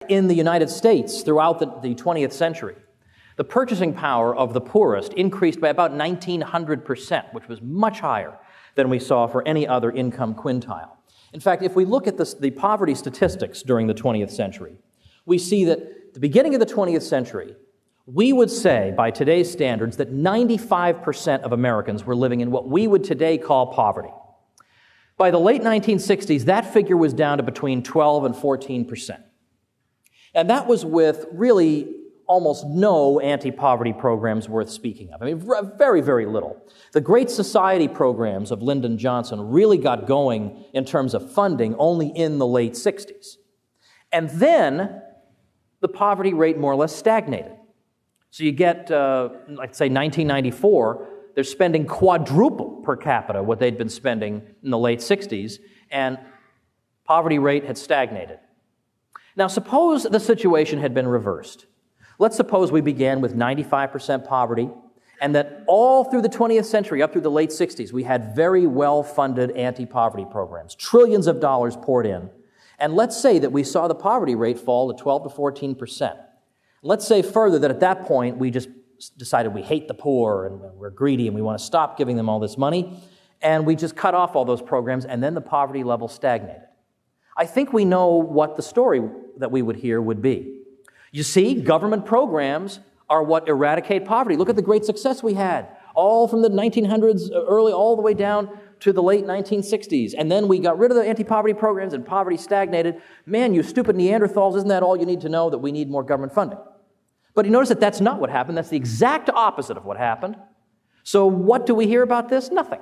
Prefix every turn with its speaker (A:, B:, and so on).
A: In the United States, throughout the 20th century, the purchasing power of the poorest increased by about 1,900%, which was much higher than we saw for any other income quintile. In fact, if we look at the poverty statistics during the 20th century, we see that at the beginning of the 20th century, we would say, by today's standards, that 95% of Americans were living in what we would today call poverty. By the late 1960s, that figure was down to between 12 and 14%. And that was with really almost no anti-poverty programs worth speaking of. I mean, very, very little. The Great Society programs of Lyndon Johnson really got going in terms of funding only in the late 60s. And then the poverty rate more or less stagnated. So you get, like say 1994, they're spending quadruple per capita what they'd been spending in the late 60s, and poverty rate had stagnated. Now suppose the situation had been reversed. Let's suppose we began with 95% poverty, and that all through the 20th century, up through the late 60s, we had very well-funded anti-poverty programs, trillions of dollars poured in. And let's say that we saw the poverty rate fall to 12 to 14%. Let's say further that at that point we just decided we hate the poor and we're greedy and we want to stop giving them all this money, and we just cut off all those programs, and then the poverty level stagnated. I think we know what the story that we would hear would be. You see, government programs are what eradicate poverty. Look at the great success we had, all from the 1900s, early, all the way down to the late 1960s. And then we got rid of the anti-poverty programs and poverty stagnated. Man, you stupid Neanderthals, isn't that all you need to know, that we need more government funding? But you notice that that's not what happened. That's the exact opposite of what happened. So what do we hear about this? Nothing.